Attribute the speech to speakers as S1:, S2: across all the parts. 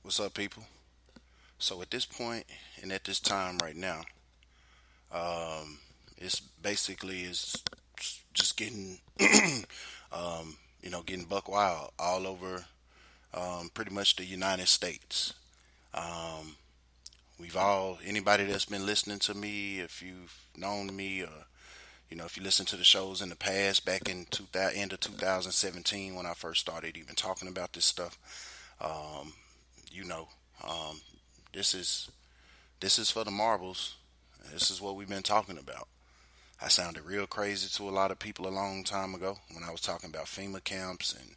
S1: What's up, people? So at this point and at this time right now, it's basically is just getting, getting buck wild all over, pretty much the United States. Um, we've all anybody that's been listening to me, if you've known me, or if you listen to the shows in the past, back in end of 2017 when I first started even talking about this stuff, um, you know, um, this is This is for the marbles. This is what we've been talking about. I sounded real crazy to a lot of people a long time ago when I was talking about FEMA camps and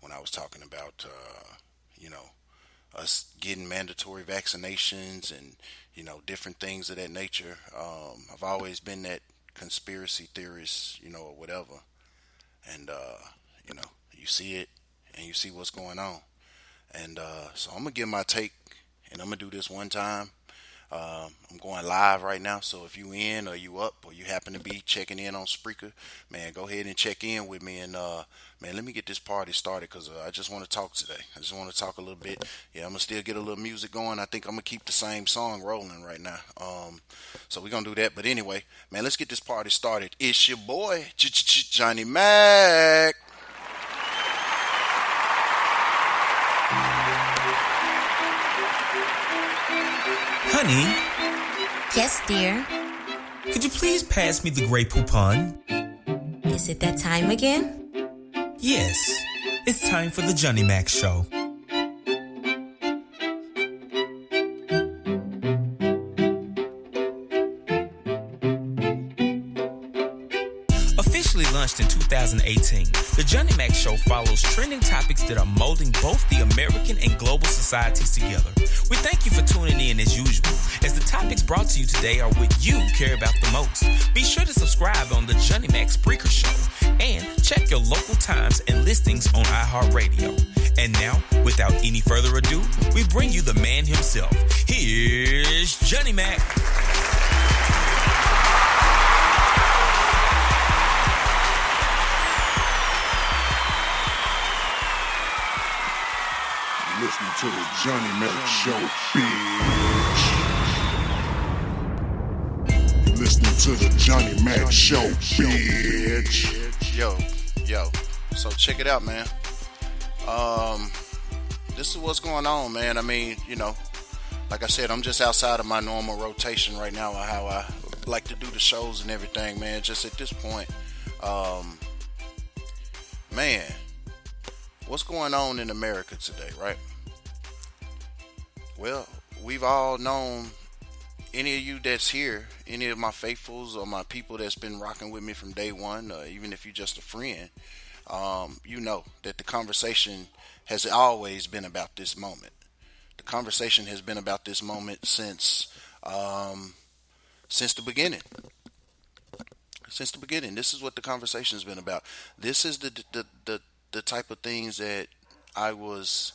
S1: when I was talking about, you know, us getting mandatory vaccinations and, different things of that nature. I've always been that conspiracy theorist, or whatever. And, you know, you see it and you see what's going on. And so I'm going to give my take and I'm going to do this one time. I'm going live right now, so if you in or you up or you happen to be checking in on Spreaker, man, go ahead and check in with me and man, let me get this party started because I just want to talk today. I just want to talk a little bit. Yeah, I'm gonna still get a little music going. I think I'm gonna keep the same song rolling right now. So we're gonna do that. But anyway, man, let's get this party started. It's your boy Johnny Mac.
S2: Honey,
S3: Yes, dear.
S2: could you please pass me the Grey Poupon?
S3: Is it that time again?
S2: Yes, it's time for the Johnny Mac Show. Officially launched in 2018, the Johnny Mac Show follows trending topics that are molding both the American and global societies together. We thank you for tuning in as usual, as the topics brought to you today are what you care about the most. Be sure to subscribe on the Johnny Mac Spreaker Show and check your local times and listings on iHeartRadio. And now, without any further ado, we bring you the man himself. Here's Johnny Mac.
S4: Listening to the Johnny Mac Show, bitch. Listening to the Johnny Mac Show, bitch.
S1: Yo. So check it out, man. This is what's going on, man. I mean, like I said, I'm just outside of my normal rotation right now on how I like to do the shows and everything, man. Just at this point, man, what's going on in America today, right? Well, we've all known, any of you that's here, any of my faithfuls or my people that's been rocking with me from day one, even if you're just a friend, you know that the conversation has always been about this moment. The conversation has been about this moment since the beginning. Since the beginning, this is what the conversation has been about. This is the type of things that I was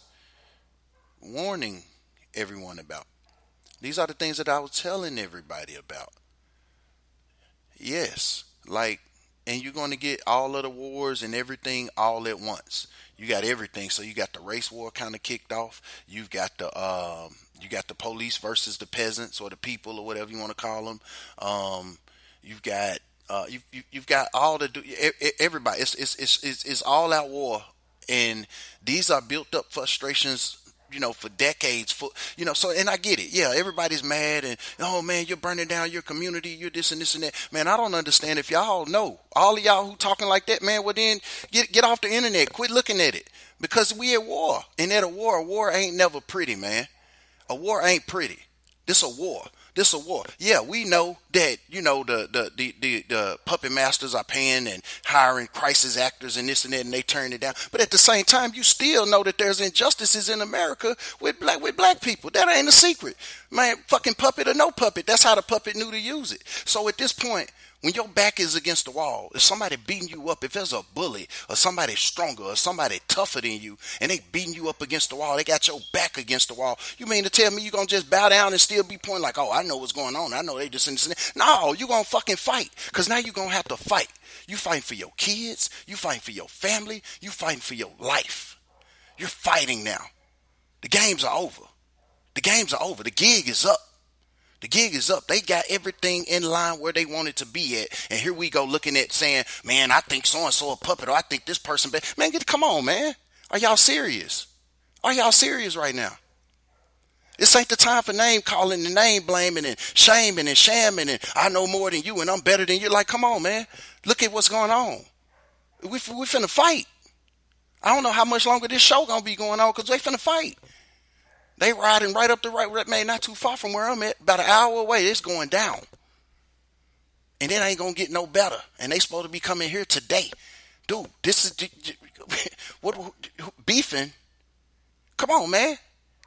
S1: warning everyone about. These are the things that I was telling everybody about. Yes, and you're going to get all of the wars and everything all at once. You got everything. So you got the race war kind of kicked off. You've got the police versus the peasants or the people or whatever you want to call them. You've got you've got all everybody. It's all out war, and these are built up frustrations, for decades. So, and I get it. Yeah, everybody's mad, and oh man, you're burning down your community. You're this and this and that. Man, I don't understand. If y'all know, all of y'all who talking like that, man, well then get off the internet. Quit looking at it, because we at war, and at a war ain't never pretty, man. A war ain't pretty. This a war. This a war. Yeah, we know that, the puppet masters are paying and hiring crisis actors and this and that, and they turn it down. But at the same time, you still know that there's injustices in America with black people. That ain't a secret. Man, fucking puppet or no puppet, that's how the puppet knew to use it. So at this point, when your back is against the wall, if somebody beating you up, if there's a bully or somebody stronger or somebody tougher than you and they beating you up against the wall, they got your back against the wall, you mean to tell me you're going to just bow down and still be pointing like, oh, I know what's going on. I know they just in this. No, you're going to fucking fight, because now you're going to have to fight. You fighting for your kids. You fighting for your family. You fighting for your life. You're fighting now. The games are over. The games are over. The gig is up. The gig is up. They got everything in line where they want it to be at. And here we go looking at saying, man, I think so-and-so a puppet, or I think this person, man, come on, man. Are y'all serious? Are y'all serious right now? This ain't the time for name calling and name blaming and shaming and shamming and I know more than you and I'm better than you. Like, come on, man. Look at what's going on. We finna fight. I don't know how much longer this show gonna be going on because they finna fight. They riding right up the right, man, not too far from where I'm at, about an hour away. It's going down. And it ain't gonna get no better. And they supposed to be coming here today. Dude, this is, what, beefing? Come on, man.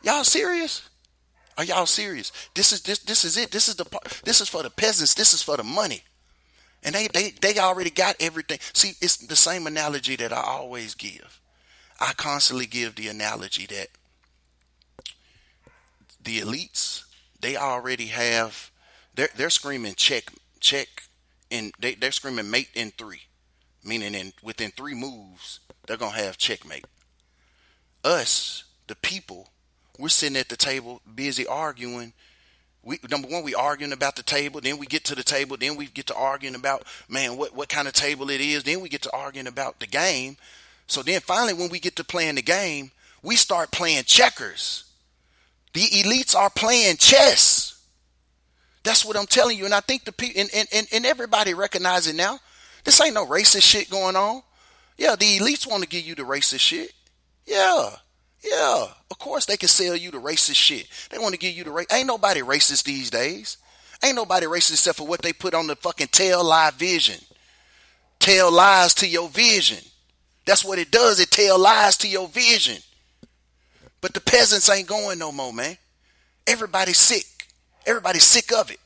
S1: Y'all serious? Are y'all serious? This is it. This is for the peasants. This is for the money. And they already got everything. See, it's the same analogy that I always give. I constantly give the analogy that the elites, they already have, they're screaming check, and they're screaming mate in 3, meaning within 3 moves they're gonna have checkmate. Us, the people, we're sitting at the table busy arguing. Number one, we arguing about the table, then we get to the table, then we get to arguing about, man, what kind of table it is, then we get to arguing about the game. So then finally when we get to playing the game, we start playing checkers. The elites are playing chess. That's what I'm telling you. And I think the people and everybody recognize it now. This ain't no racist shit going on. Yeah, the elites want to give you the racist shit. Yeah. Of course they can sell you the racist shit. They want to give you the ain't nobody racist these days. Ain't nobody racist except for what they put on the fucking tail lie vision. Tell lies to your vision. That's what it does. It tell lies to your vision. But the peasants ain't going no more, man. Everybody's sick. Everybody's sick of it.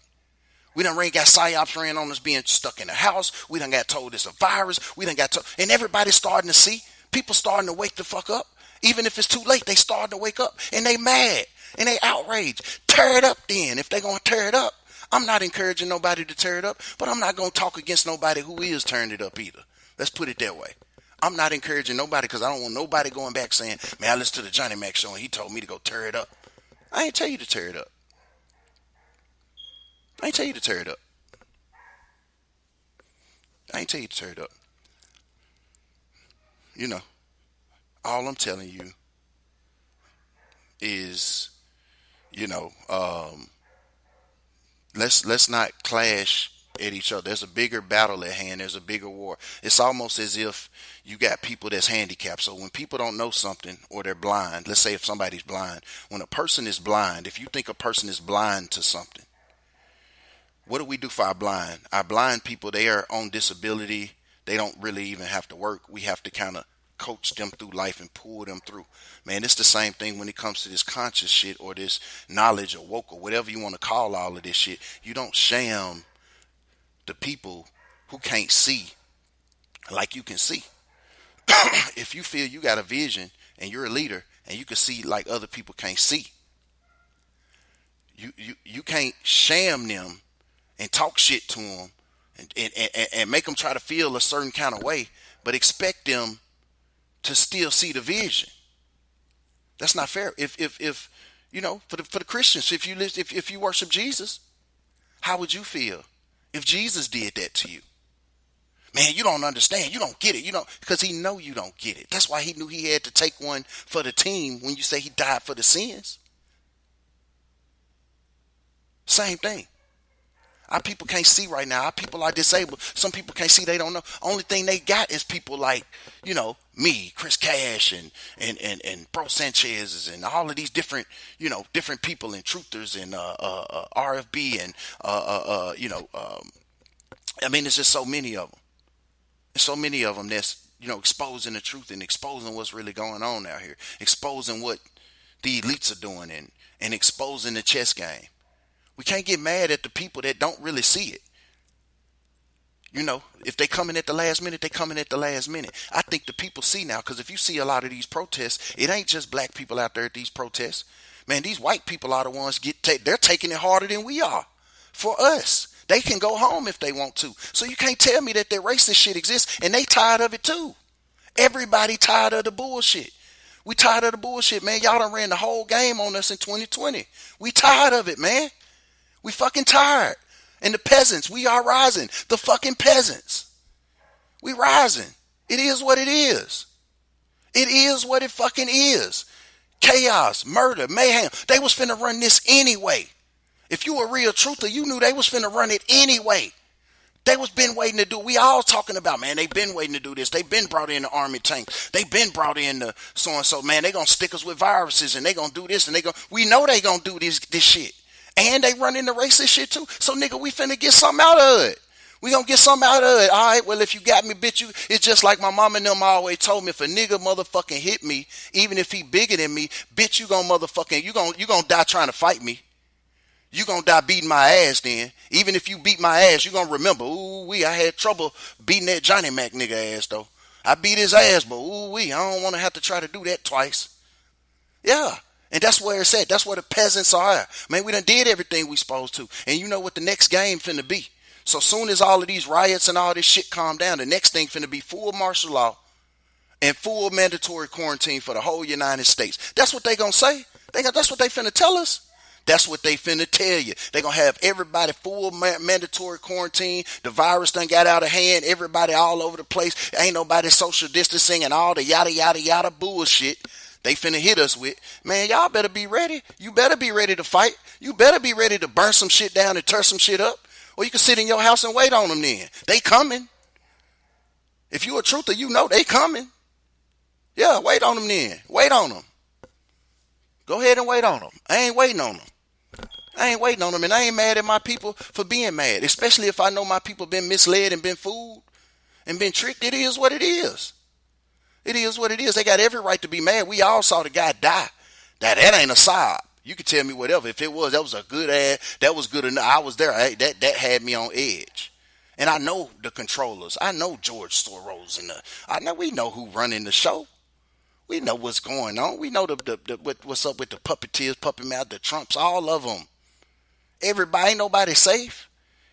S1: We done got psyops ran on us being stuck in the house. We done got told it's a virus. We done got told, and everybody's starting to see. People starting to wake the fuck up. Even if it's too late, they starting to wake up. And they mad. And they outraged. Tear it up then. If they going to tear it up. I'm not encouraging nobody to tear it up. But I'm not going to talk against nobody who is tearing it up either. Let's put it that way. I'm not encouraging nobody because I don't want nobody going back saying, man, I listened to the Johnny Mac show and he told me to go tear it up. I ain't tell you to tear it up. I ain't tell you to tear it up. I ain't tell you to tear it up. You know, all I'm telling you is, you know, let's not clash at each other. There's a bigger battle at hand. There's a bigger war. It's almost as if you got people that's handicapped. So when people don't know something or they're blind, let's say if somebody's blind, when a person is blind, if you think a person is blind to something, what do we do for our blind? Our blind people, they are on disability. They don't really even have to work. We have to kind of coach them through life and pull them through. Man, it's the same thing when it comes to this conscious shit or this knowledge or woke or whatever you want to call all of this shit. You don't sham the people who can't see like you can see. If you feel you got a vision and you're a leader and you can see like other people can't see, you can't sham them and talk shit to them and make them try to feel a certain kind of way, but expect them to still see the vision. That's not fair. If you know, for the Christians, if you worship Jesus, how would you feel if Jesus did that to you? Man, you don't understand. You don't get it. You don't, because he know you don't get it. That's why he knew he had to take one for the team when you say he died for the sins. Same thing. Our people can't see right now. Our people are disabled. Some people can't see. They don't know. Only thing they got is people like, you know, me, Chris Cash, and Bro Sanchez, and all of these different, you know, different people and truthers and RFB and I mean, there's just so many of them. There's so many of them that's, you know, exposing the truth and exposing what's really going on out here, exposing what the elites are doing and exposing the chess game. We can't get mad at the people that don't really see it. You know, if they come in at the last minute, they come in at the last minute. I think the people see now, because if you see a lot of these protests, it ain't just black people out there at these protests. Man, these white people are the ones they're taking it harder than we are. For us, they can go home if they want to. So you can't tell me that that racist shit exists, and they tired of it too. Everybody tired of the bullshit. We tired of the bullshit, man. Y'all done ran the whole game on us in 2020. We tired of it, man. We fucking tired. And the peasants, we are rising. The fucking peasants. We rising. It is what it is. It is what it fucking is. Chaos, murder, mayhem. They was finna run this anyway. If you a real truther, you knew they was finna run it anyway. They was been waiting to do. We all talking about, man, they been waiting to do this. They been brought in the army tanks. They been brought in the so and so. Man, they gonna stick us with viruses and they gonna do this and we know they gonna do this shit. And they running the racist shit too. So nigga, we finna get something out of it. We gonna get something out of it. All right, well, if you got me, bitch, it's just like my mom and them always told me. If a nigga motherfucking hit me, even if he bigger than me, bitch, you gonna motherfucking, you gonna die trying to fight me. You gonna die beating my ass then. Even if you beat my ass, you gonna remember, I had trouble beating that Johnny Mac nigga ass though. I beat his ass, but I don't wanna have to try to do that twice. Yeah. And that's where it's at. That's where the peasants are. Man, we done did everything we supposed to. And you know what the next game finna be. So soon as all of these riots and all this shit calm down, the next thing finna be full martial law and full mandatory quarantine for the whole United States. That's what they gonna say. That's what they finna tell us. That's what they finna tell you. They gonna have everybody full mandatory quarantine. The virus done got out of hand. Everybody all over the place. Ain't nobody social distancing and all the yada yada yada bullshit they finna hit us with. Man, y'all better be ready. You better be ready to fight. You better be ready to burn some shit down and tear some shit up. Or you can sit in your house and wait on them then. They coming. If you a truther, you know they coming. Yeah, wait on them then. Wait on them. Go ahead and wait on them. I ain't waiting on them. I ain't waiting on them, and I ain't mad at my people for being mad, especially if I know my people been misled and been fooled and been tricked. It is what it is. It is what it is. They got every right to be mad. We all saw the guy die. That ain't a sob. You can tell me whatever. If it was, that was a good ad. That was good enough. I was there. That had me on edge. And I know the controllers. I know George Soros and we know who running the show. We know what's going on. We know what's up with the puppeteers, puppet mouth, the Trumps, all of them. Everybody, ain't nobody safe.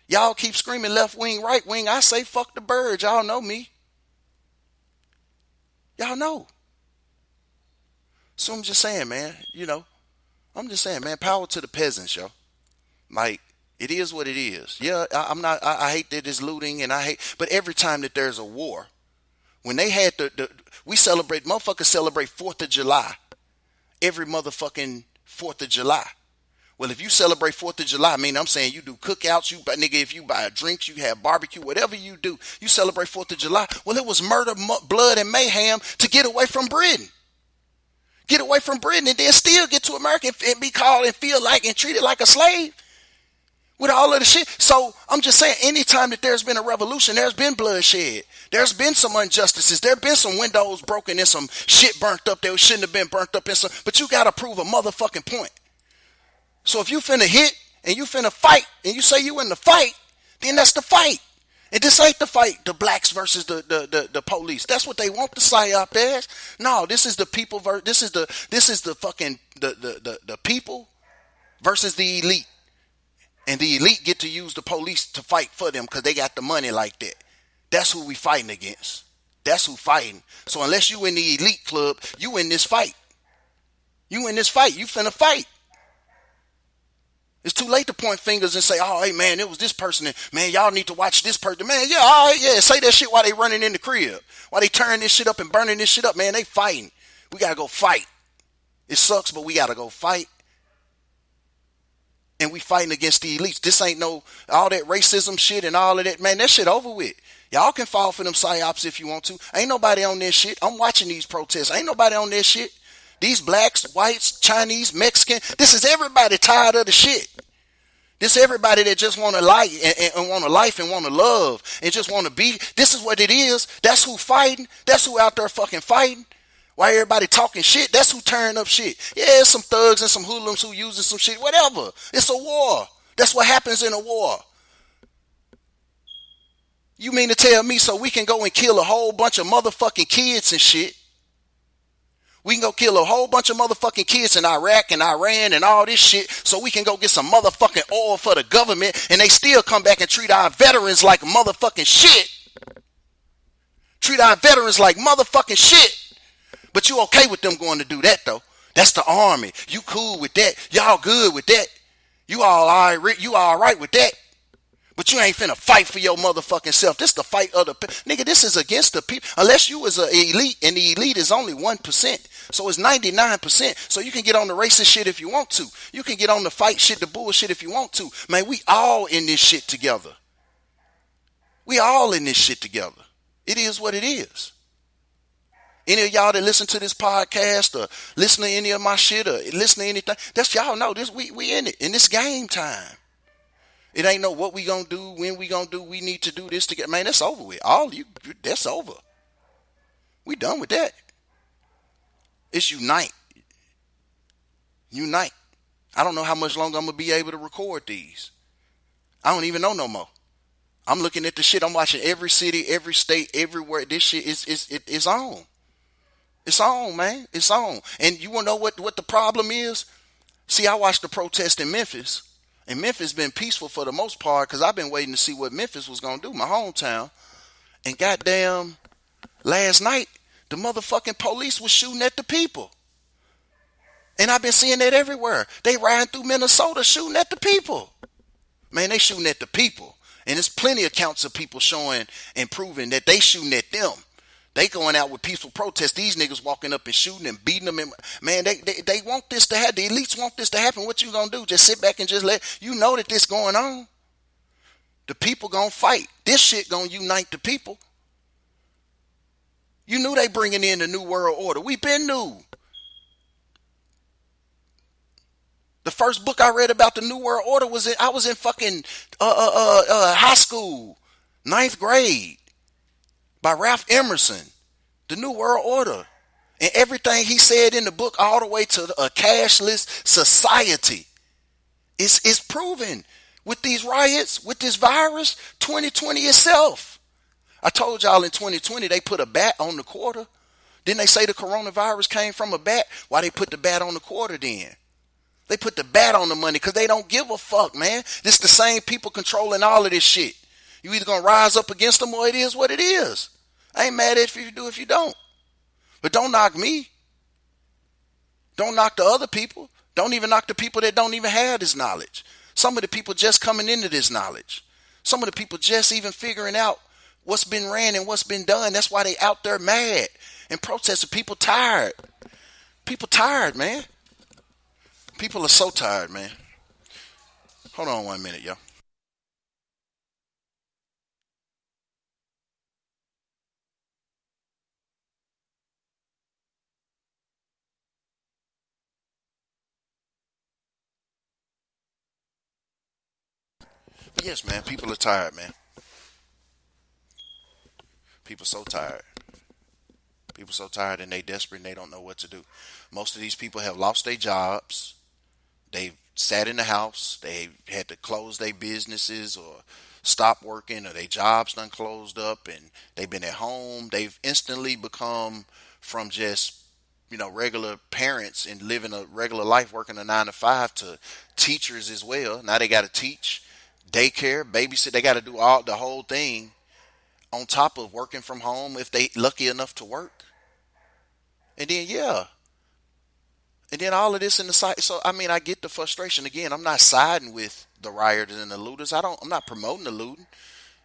S1: Y'all keep screaming left wing, right wing. I say fuck the birds. Y'all know me. Y'all know. So I'm just saying, man, I'm just saying, man, power to the peasants, yo. Like, it is what it is. Yeah, I hate that it's looting but every time that there's a war, when they had motherfuckers celebrate 4th of July, every motherfucking 4th of July. Well, if you celebrate 4th of July, I'm saying you do cookouts, if you buy drinks, you have barbecue, whatever you do, you celebrate 4th of July. Well, it was murder, blood, and mayhem to get away from Britain. Get away from Britain and then still get to America and be called and feel like and treated like a slave with all of the shit. So I'm just saying, anytime that there's been a revolution, there's been bloodshed. There's been some injustices. There's been some windows broken and some shit burnt up that shouldn't have been burnt up. But you got to prove a motherfucking point. So if you finna hit and you finna fight and you say you in the fight, then that's the fight. And this ain't the fight, the blacks versus the police. That's what they want the psyop as. No, this is the people this is the fucking the people versus the elite. And the elite get to use the police to fight for them because they got the money like that. That's who we fighting against. That's who fighting. So unless you in the elite club, you in this fight. You in this fight. You finna fight. It's too late to point fingers and say, oh, hey, man, it was this person. And, man, y'all need to watch this person. Man, yeah, all right, yeah. Say that shit while they running in the crib. While they tearing this shit up and burning this shit up, man, they fighting. We got to go fight. It sucks, but we got to go fight. And we fighting against the elites. This ain't all that racism shit and all of that. Man, that shit over with. Y'all can fall for them psyops if you want to. Ain't nobody on this shit. I'm watching these protests. Ain't nobody on this shit. These blacks, whites, Chinese, Mexican, this is everybody tired of the shit. This is everybody that just want to life and want to life and want to love and just want to be. This is what it is. That's who fighting. That's who out there fucking fighting. Why everybody talking shit? That's who tearing up shit. Yeah, some thugs and some hoodlums who using some shit. Whatever. It's a war. That's what happens in a war. You mean to tell me so we can go and kill a whole bunch of motherfucking kids and shit? We can go kill a whole bunch of motherfucking kids in Iraq and Iran and all this shit so we can go get some motherfucking oil for the government and they still come back and treat our veterans like motherfucking shit. Treat our veterans like motherfucking shit. But you okay with them going to do that though? That's the army. You cool with that? Y'all good with that? You all right? You all right with that? But you ain't finna fight for your motherfucking self. This the fight of the nigga. This is against the people. Unless you was an elite, and the elite is only 1%, so it's 99%. So you can get on the racist shit if you want to. You can get on the fight shit, the bullshit if you want to. Man, we all in this shit together. We all in this shit together. It is what it is. Any of y'all that listen to this podcast or listen to any of my shit or listen to anything, that's y'all know this. We in it, and it's game time. It ain't know what we gonna do, when we gonna do. We need to do this together. Man, that's over with. All you, that's over. We done with that. It's unite. Unite. I don't know how much longer I'm gonna be able to record these. I don't even know no more. I'm looking at the shit. I'm watching every city, every state, everywhere. This shit is on. It's on, man. It's on. And you wanna know what the problem is? See, I watched the protest in Memphis. And Memphis been peaceful for the most part because I've been waiting to see what Memphis was going to do, my hometown. And goddamn, last night, the motherfucking police was shooting at the people. And I've been seeing that everywhere. They riding through Minnesota shooting at the people. Man, they shooting at the people. And there's plenty of accounts of people showing and proving that they shooting at them. They going out with peaceful protests. These niggas walking up and shooting and beating them. Man, they want this to happen. The elites want this to happen. What you gonna do? Just sit back and just let you know that this going on. The people gonna fight. This shit gonna unite the people. You knew they bringing in the new world order. We been new. The first book I read about the new world order I was in fucking high school, ninth grade. By Ralph Emerson, The New World Order. And everything he said in the book all the way to a cashless society is proven with these riots, with this virus, 2020 itself. I told y'all in 2020 they put a bat on the quarter. Didn't they say the coronavirus came from a bat? Why they put the bat on the quarter then? They put the bat on the money because they don't give a fuck, man. This the same people controlling all of this shit. You either gonna rise up against them or it is what it is. I ain't mad at you if you do, if you don't. But don't knock me. Don't knock the other people. Don't even knock the people that don't even have this knowledge. Some of the people just coming into this knowledge. Some of the people just even figuring out what's been ran and what's been done. That's why they out there mad and protesting. People tired. People tired, man. People are so tired, man. Hold on 1 minute, yo. But yes, man, people are tired, man. People so tired. People so tired and they desperate and they don't know what to do. Most of these people have lost their jobs. They've sat in the house. They had to close their businesses or stop working, or their jobs done closed up and they've been at home. They've instantly become from just regular parents and living a regular life working a 9 to 5 to teachers as well. Now they got to teach, daycare, babysit. They got to do all the whole thing on top of working from home if they lucky enough to work. And then and then all of this in the side. So I mean, I get the frustration. Again, I'm not siding with the rioters and the looters. I'm not promoting the looting.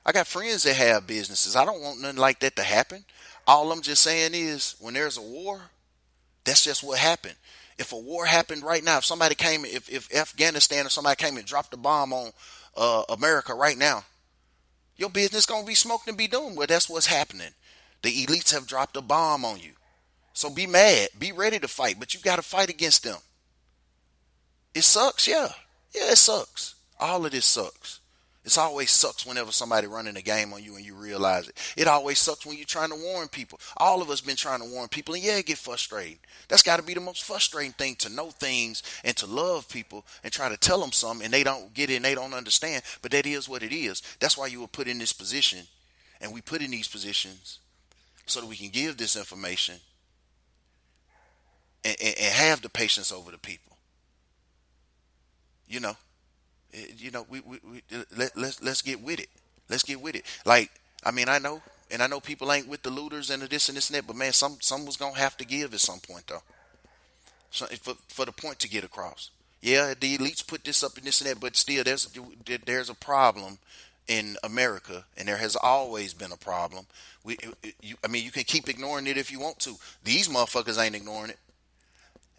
S1: I got friends that have businesses. I don't want nothing like that to happen. All I'm just saying is, when there's a war, that's just what happened. If a war happened right now, if somebody came, if Afghanistan or somebody came and dropped a bomb on America right now, your business gonna be smoked and be doomed. Well, that's what's happening. The elites have dropped a bomb on you. So be mad, be ready to fight, but you got to fight against them. It sucks, yeah. Yeah, it sucks. All of this sucks. It always sucks whenever somebody running a game on you and you realize it. It always sucks when you're trying to warn people. All of us been trying to warn people, and yeah, it get frustrating. That's got to be the most frustrating thing, to know things and to love people and try to tell them something and they don't get it and they don't understand. But that is what it is. That's why you were put in this position, and we put in these positions so that we can give this information and have the patience over the people. You know, we let's get with it. Let's get with it. Like, I mean, I know And I know people ain't with the looters and the this and this and that, but man, some was gonna have to give at some point though. So for the point to get across. Yeah, the elites put this up and this and that, but still there's a problem in America, and there has always been a problem. I mean, you can keep ignoring it if you want to. These motherfuckers ain't ignoring it.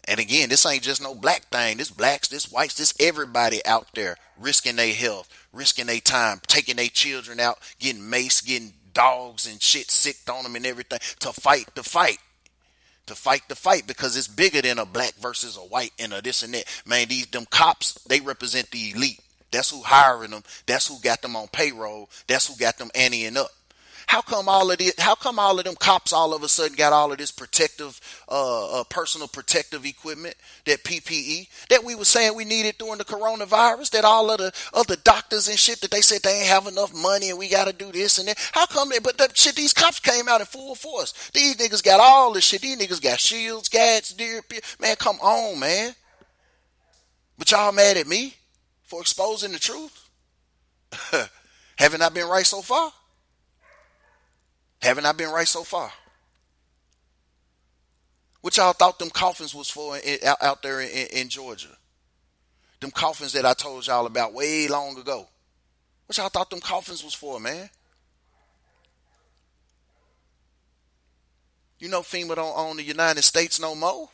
S1: And again, this ain't just no black thing. This blacks, this whites, this everybody out there risking their health, risking their time, taking their children out, getting maced, getting dogs and shit sicked on them and everything to fight the fight. To fight the fight, because it's bigger than a black versus a white and a this and that. Man, them cops, they represent the elite. That's who hiring them. That's who got them on payroll. That's who got them anteing up. How come all of them cops all of a sudden got all of this protective, personal protective equipment, that PPE that we were saying we needed during the coronavirus, that all of the other doctors and shit that they said they ain't have enough money and we got to do this and that. How come but that shit, these cops came out in full force. These niggas got all this shit. These niggas got shields, gats, deer, man, come on, man. But y'all mad at me for exposing the truth? Haven't I been right so far? Haven't I been right so far? What y'all thought them coffins was for out there in Georgia? Them coffins that I told y'all about way long ago. What y'all thought them coffins was for, man? You know FEMA don't own the United States no more.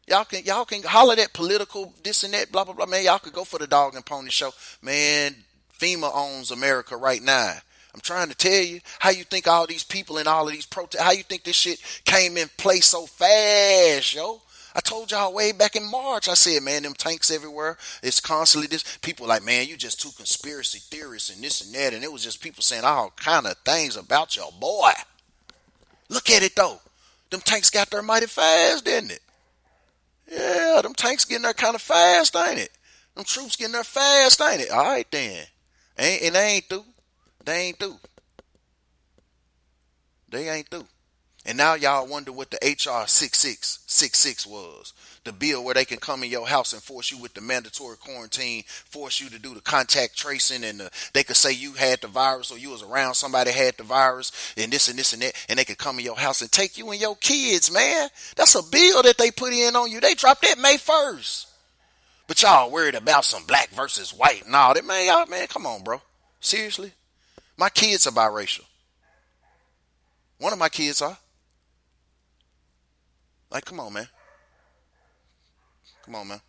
S1: Y'all can holler that political this and that, blah, blah, blah. Man, y'all could go for the dog and pony show. Man, FEMA owns America right now. I'm trying to tell you, how you think all these people and all of these protests, how you think this shit came in place so fast, yo? I told y'all way back in March, I said, man, them tanks everywhere. It's constantly this. People like, man, you just too conspiracy theorists and this and that. And it was just people saying all kind of things about your boy. Look at it, though. Them tanks got there mighty fast, didn't it? Yeah, them tanks getting there kind of fast, ain't it? Them troops getting there fast, ain't it? All right, then. And they ain't through. They ain't through. They ain't through. And now y'all wonder what the HR 6666 was. The bill where they can come in your house and force you with the mandatory quarantine, force you to do the contact tracing, and they could say you had the virus or you was around somebody had the virus and this and this and that, and they could come in your house and take you and your kids, man. That's a bill that they put in on you. They dropped that May 1st. But y'all worried about some black versus white and all that. Man, come on, bro. Seriously? My kids are biracial. One of my kids are. Like, come on, man. Come on, man.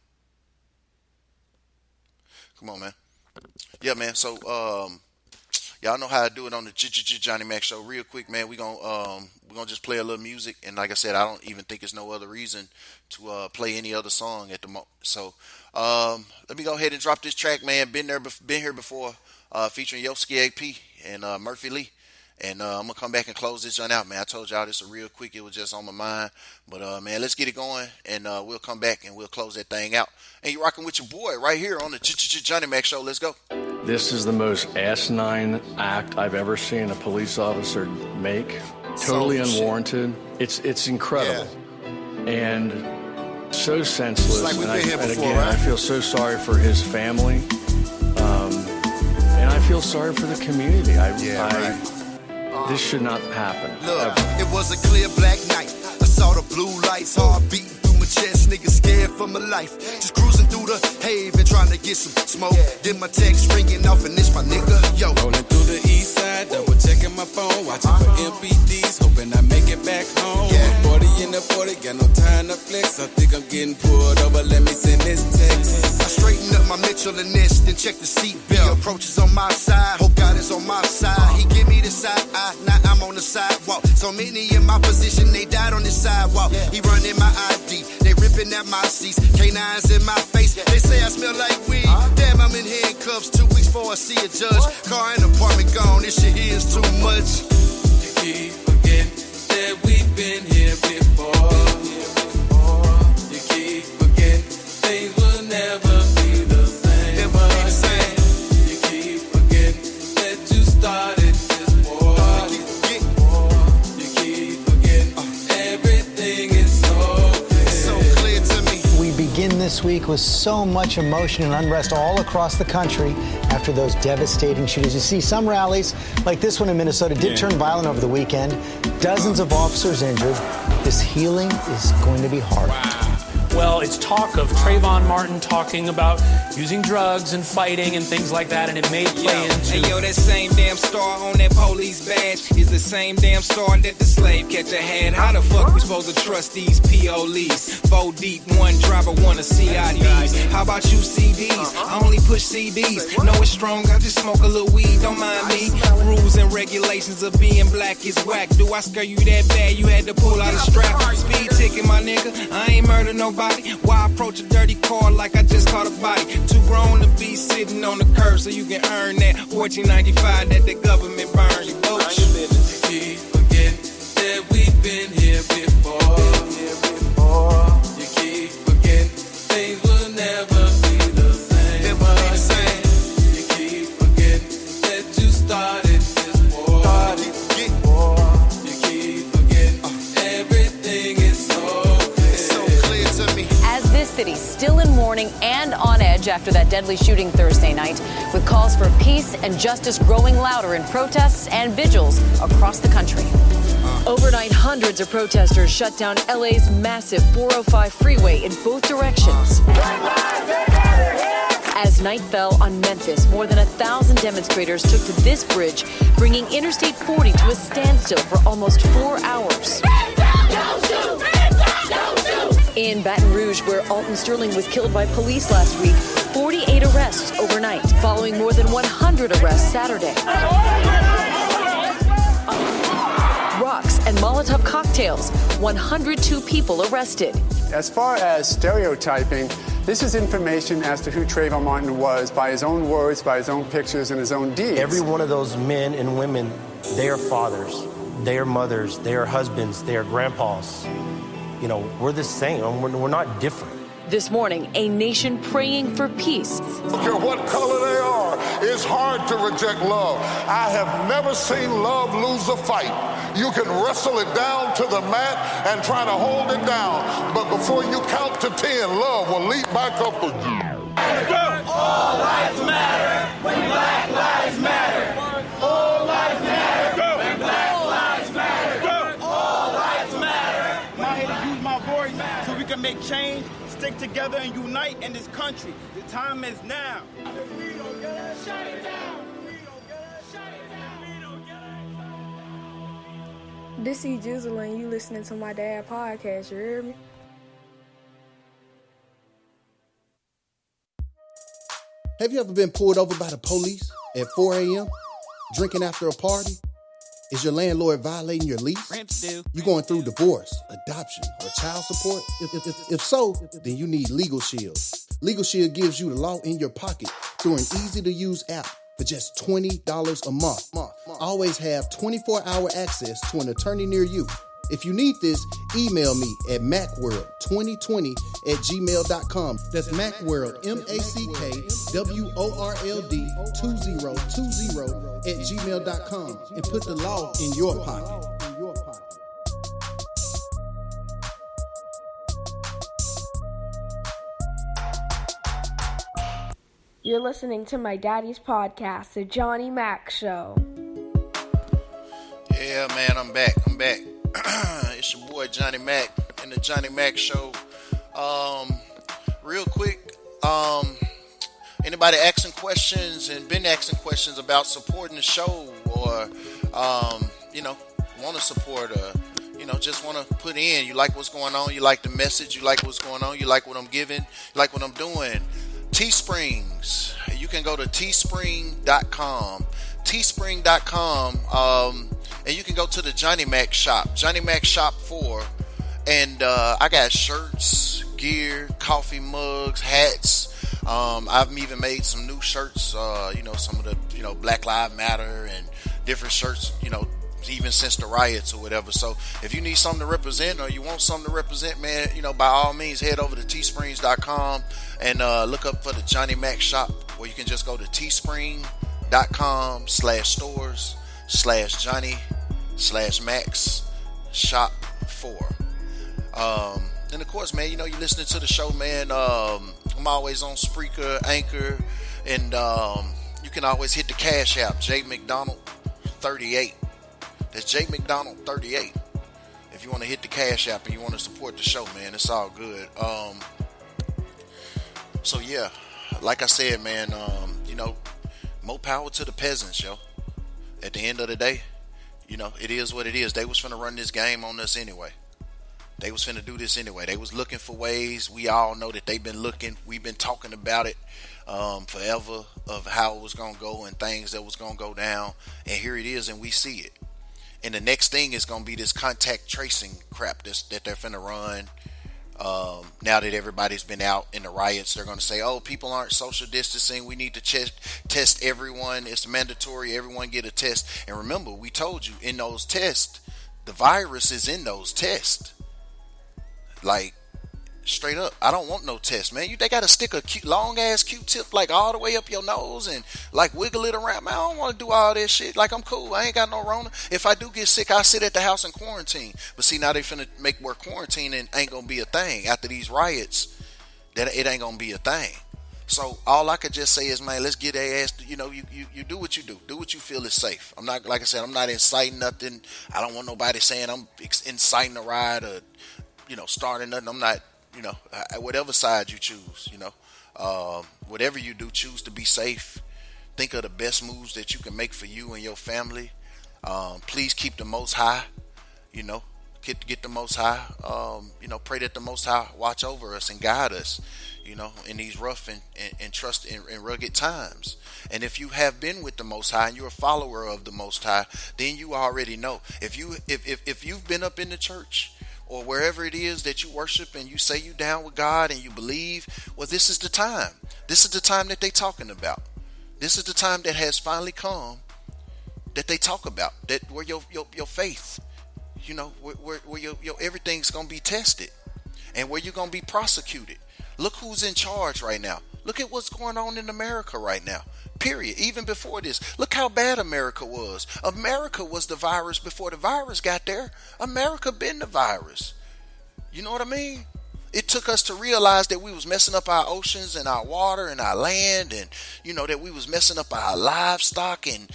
S1: Come on, man. Yeah, man. So, y'all know how I do it on the Johnny Mac show. Real quick, man. We're gonna just play a little music, and like I said, I don't even think there's no other reason to play any other song at the moment. So, let me go ahead and drop this track, man. Been here before, featuring Yoski AP and Murphy Lee. And I'm going to come back and close this joint out, man. I told y'all this is real quick. It was just on my mind. But, man, let's get it going. And we'll come back and we'll close that thing out. And you're rocking with your boy right here on the Johnny Mac Show. Let's go.
S5: This is the most asinine act I've ever seen a police officer make. Totally unwarranted. It's incredible. Yeah. And so senseless. Like and again, right? I feel so sorry for his family. And I feel sorry for the community. This should not happen.
S6: Look, it was a clear black night. I saw the blue lights, heart beating through my chest. Niggas scared for my life. Just cruising through the haven, trying to get some smoke. Then my text ringing off, and it's my nigga. Yo,
S7: rolling through the east side, double checking my phone, watching for MPDs, hoping I make it back home. 40 in the 40, got no time to flex. I think I'm getting pulled over. Let me send this text.
S6: I straighten up my Mitchell and Ness, then check the seat belt. Approaches on my side, hope God is on my side. He give me the side eye, now I'm on the sidewalk. So many in my position, they died on the sidewalk. He running my ID, they ripping at my seats. Canines in my face, they say I smell like weed. Damn, I'm in handcuffs 2 weeks before I see a judge. Car and apartment gone, this shit here is too much.
S7: You keep forgetting that we've been here before. You keep forgetting things will never be the same.
S6: Never be the same.
S7: You keep forgetting that you started this war. You keep forgetting everything is so clear.
S6: So clear to me.
S8: We begin begin this week with so much emotion and unrest all across the country after those devastating shootings. You see, some rallies, like this one in Minnesota, did turn violent over the weekend. Dozens of officers injured. This healing is going to be hard.
S9: Well, it's talk of Trayvon Martin talking about using drugs and fighting and things like that, and it may play into...
S10: Hey, yo, that same damn star on that police badge is the same damn star that the slave catcher had. How the fuck we supposed to trust these POLs? 4 deep, one driver, one of CIDs. How about you CDs? I only push CDs. Know it's strong, I just smoke a little weed, don't mind me. Rules and regulations of being black is whack. Do I scare you that bad? You had to pull out a strap. Speed ticket, my nigga. I ain't murder nobody. Why approach a dirty car like I just caught a body? Too grown to be sitting on the curb so you can earn that $14.95 that the government burns. You
S7: keep forgetting that we've been here before. You keep forgetting things will never be the same. You keep forgetting that you started this war. You keep forgetting everything is so clear to me.
S11: As this city still in mourning and on edge after that deadly shooting Thursday night, with calls for peace and justice growing louder in protests and vigils across the country. Overnight, hundreds of protesters shut down LA's massive 405 freeway in both directions. As night fell on Memphis, more than 1,000 demonstrators took to this bridge, bringing Interstate 40 to a standstill for almost 4 hours. In Baton Rouge, where Alton Sterling was killed by police last week, 48 arrests overnight, following more than 100 arrests Saturday. Rocks and Molotov cocktails, 102 people arrested.
S12: As far as stereotyping, this is information as to who Trayvon Martin was by his own words, by his own pictures, and his own deeds.
S13: Every one of those men and women, they are fathers, they are mothers, they are husbands, they are grandpas. You know, we're the same. We're not different.
S11: This morning, a nation praying for peace.
S4: I don't care what color they are, it's hard to reject love. I have never seen love lose a fight. You can wrestle it down to the mat and try to hold it down, but before you count to 10, love will leap back up again.
S7: All lives matter when Black Lives Matter. All lives matter when Black Lives Matter. All lives matter.
S14: I'm here to use my voice so we can make change, stick together, and unite in this country. The time is now. If we don't get it, shut it down. If we don't get it, shut it down. If we don't get it.
S15: This is Jizzle, and you listening to my dad podcast. You hear me?
S16: Have you ever been pulled over by the police at 4 a.m. drinking after a party? Is your landlord violating your lease? You going through divorce, adoption, or child support? If so, then you need Legal Shield. Legal Shield gives you the law in your pocket through an easy-to-use app for just $20 a month. Always have 24-hour access to an attorney near you. If you need this, email me at macworld2020@gmail.com. That's Macworld, MACKWORLD2020@gmail.com, and put the law in your pocket.
S15: You're listening to my daddy's podcast, The Johnny Mac Show.
S1: Yeah, man, I'm back. It's your boy Johnny Mac in the Johnny Mac Show. Real quick, anybody asking questions and been asking questions about supporting the show, or want to support, just want to put in, you like what's going on, you like the message, you like what's going on, you like what I'm giving, you like what I'm doing. Teesprings, you can go to teespring.com, and you can go to the Johnny Mac shop, Johnny Mac shop 4, and I got shirts, gear, coffee mugs, hats. I've even made some new shirts, some of the, Black Lives Matter and different shirts, even since the riots or whatever. So if you need something to represent, or you want something to represent, man, by all means, head over to teesprings.com and look up for the Johnny Mac shop, or you can just go to teespring.com/stores/Johnny/Max shop 4. And of course, man, you're listening to the show, man. I'm always on Spreaker, Anchor, and you can always hit the Cash App, J McDonald 38. That's J McDonald 38. If you want to hit the Cash App and you want to support the show, man, it's all good. So yeah, like I said, man, more power to the peasants, yo. At the end of the day, it is what it is. They was finna run this game on us anyway. They was finna do this anyway. They was looking for ways. We all know that they've been looking. We've been talking about it forever of how it was gonna go and things that was gonna go down. And here it is, and we see it. And the next thing is gonna be this contact tracing crap that they're finna run. Now that everybody's been out in the riots, they're going to say, oh, people aren't social distancing. We need to test everyone. It's mandatory. Everyone get a test. And remember, we told you in those tests, the virus is in those tests. Like, straight up, I don't want no test, man. They got to stick a long ass Q-tip like all the way up your nose and like wiggle it around. Man, I don't want to do all that shit. Like, I'm cool. I ain't got no Rona. If I do get sick, I sit at the house and quarantine. But see, now they finna make where quarantining ain't gonna be a thing after these riots. That it ain't gonna be a thing. So all I could just say is, man, let's get their ass. You do what you do. Do what you feel is safe. I'm not, like I said, I'm not inciting nothing. I don't want nobody saying I'm inciting a riot or starting nothing. I'm not. Whatever side you choose, whatever you do, choose to be safe. Think of the best moves that you can make for you and your family. Please keep the Most High, get the Most High. Pray that the Most High watch over us and guide us, in these rough and trust and rugged times. And if you have been with the Most High and you're a follower of the Most High, then you already know. If you've been up in the church or wherever it is that you worship and you say you down with God and you believe, well, this is the time. This is the time that they talking about. This is the time that has finally come that they talk about, that where your faith, where your everything's going to be tested and where you're going to be prosecuted. Look who's in charge right now. Look at what's going on in America right now. Period. Even before this, look how bad America was. America was the virus before the virus got there. America been the virus. You know what I mean? It took us to realize that we was messing up our oceans and our water and our land, and that we was messing up our livestock and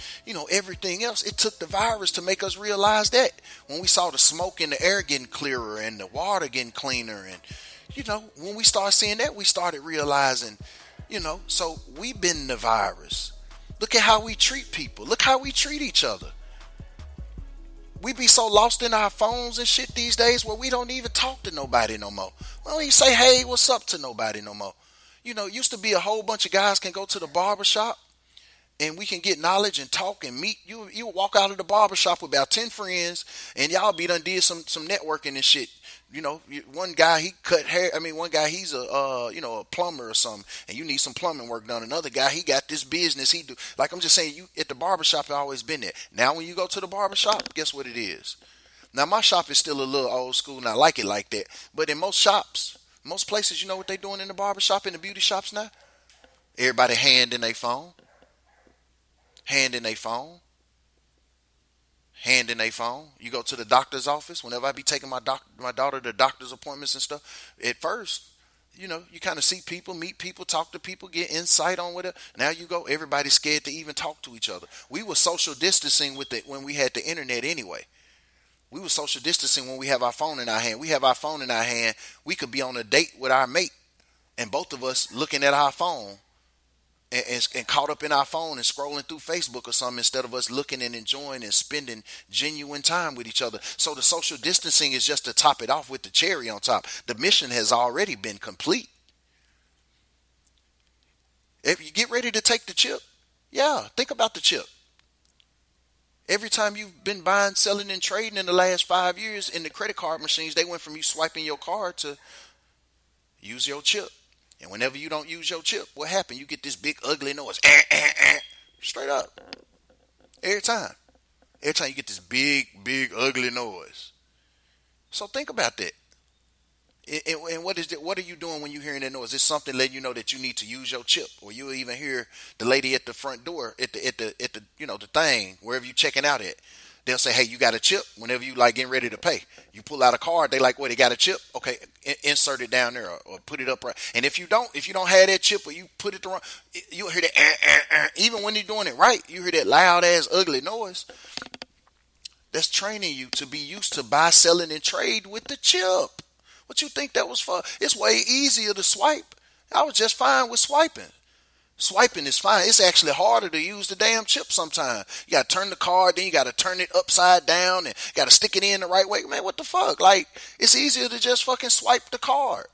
S1: everything else. It took the virus to make us realize that. When we saw the smoke in the air getting clearer and the water getting cleaner, and when we started seeing that, we started realizing, so we've been the virus. Look at how we treat people. Look how we treat each other. We be so lost in our phones and shit these days where we don't even talk to nobody no more. We don't even say, hey, what's up to nobody no more. It used to be a whole bunch of guys can go to the barber shop and we can get knowledge and talk and meet. You walk out of the barber shop with about 10 friends and y'all be done did some networking and shit. One guy, he cut hair. One guy, he's a plumber or something, and you need some plumbing work done. Another guy, he got this business he do. Like, I'm just saying, you at the barbershop have always been there. Now when you go to the barbershop, guess what it is? Now my shop is still a little old school and I like it like that. But in most shops, most places, you know what they doing in the barbershop, in the beauty shops now? Everybody hand in their phone. Hand in their phone. Hand in their phone. You go to the doctor's office. Whenever I be taking my daughter to doctor's appointments and stuff, at first, you kind of see people, meet people, talk to people, get insight on whatever. Now you go, everybody's scared to even talk to each other. We were social distancing with it when we had the internet anyway. We were social distancing when we have our phone in our hand. We have our phone in our hand. We could be on a date with our mate, and both of us looking at our phone. And caught up in our phone and scrolling through Facebook or something instead of us looking and enjoying and spending genuine time with each other. So the social distancing is just to top it off with the cherry on top. The mission has already been complete. If you get ready to take the chip, think about the chip. Every time you've been buying, selling, and trading in the last 5 years in the credit card machines, they went from you swiping your card to use your chip. And whenever you don't use your chip, what happened? You get this big ugly noise. Straight up. Every time. Every time you get this big, big ugly noise. So think about that. And what is it? What are you doing when you're hearing that noise? Is something letting you know that you need to use your chip? Or you'll even hear the lady at the front door, at the the thing, wherever you checking out at. They'll say, hey, you got a chip whenever you like getting ready to pay. You pull out a card, they like, well, they got a chip? Okay, insert it down there or put it up right. And if you don't have that chip or you put it the wrong, you'll hear that, even when you're doing it right, you hear that loud ass ugly noise. That's training you to be used to buy, selling, and trade with the chip. What you think that was for? It's way easier to swipe. I was just fine with swiping. Swiping is fine. It's actually harder to use the damn chip sometimes. You got to turn the card, then you got to turn it upside down and got to stick it in the right way. Man, what the fuck? Like, it's easier to just fucking swipe the card.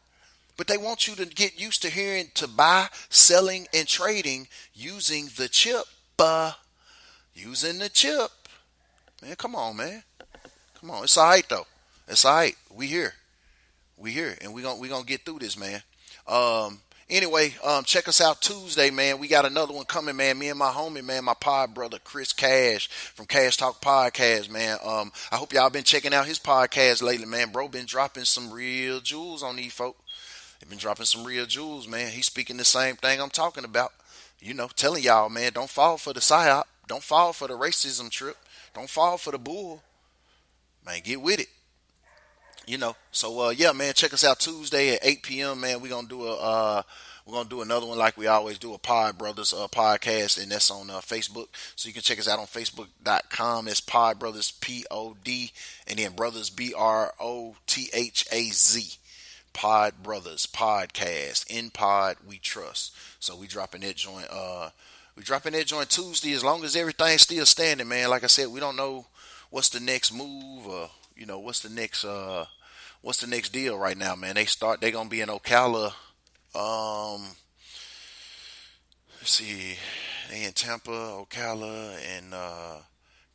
S1: But they want you to get used to hearing to buy, selling, and trading using the chip. Using the chip. Man, come on, man. Come on. It's all right, though. It's all right. We here. And we gonna get through this, man. Anyway, check us out Tuesday, man. We got another one coming, man. Me and my homie, man, my pod brother, Chris Cash from Cash Talk Podcast, man. I hope y'all been checking out his podcast lately, man. Bro been dropping some real jewels on these folk. They've been dropping some real jewels, man. He's speaking the same thing I'm talking about. You know, telling y'all, man, don't fall for the psyop. Don't fall for the racism trip. Don't fall for the bull. Man, get with it. You know, so yeah, man, check us out Tuesday at 8 p.m. Man, we're gonna do another one like we always do, a Pod Brothers podcast, and that's on Facebook. So you can check us out on Facebook.com. It's Pod Brothers POD, and then Brothers BROTHAZ. Pod Brothers Podcast. In Pod We Trust. So we dropping that joint. Tuesday, as long as everything's still standing, man. Like I said, we don't know what's the next move, or you know, what's the next deal right now, man. They're gonna be in Ocala. Let's see, they in Tampa, Ocala, and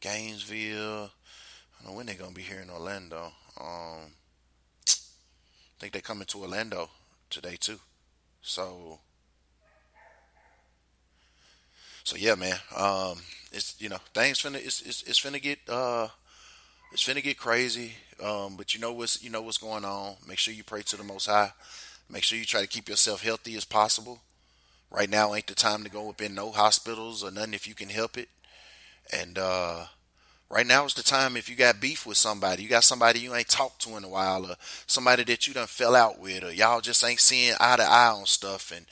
S1: Gainesville. I don't know when they're gonna be here in Orlando. I think they're coming to Orlando today too. So yeah, man. It's, you know, things finna it's finna get crazy. But you know what's going on. Make sure you pray to the Most High. Make sure you try to keep yourself healthy as possible. Right now ain't the time to go up in no hospitals or nothing if you can help it. And right now is the time if you got beef with somebody, you got somebody you ain't talked to in a while, or somebody that you done fell out with, or y'all just ain't seeing eye to eye on stuff. And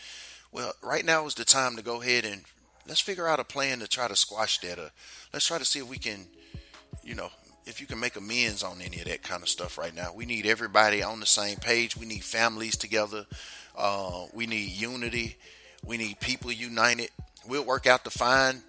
S1: well, right now is the time to go ahead and let's figure out a plan to try to squash that. Or let's try to see if we can, you know, if you can make amends on any of that kind of stuff right now. We need everybody on the same page. We need families together. We need unity. We need people united. We'll work out we'll find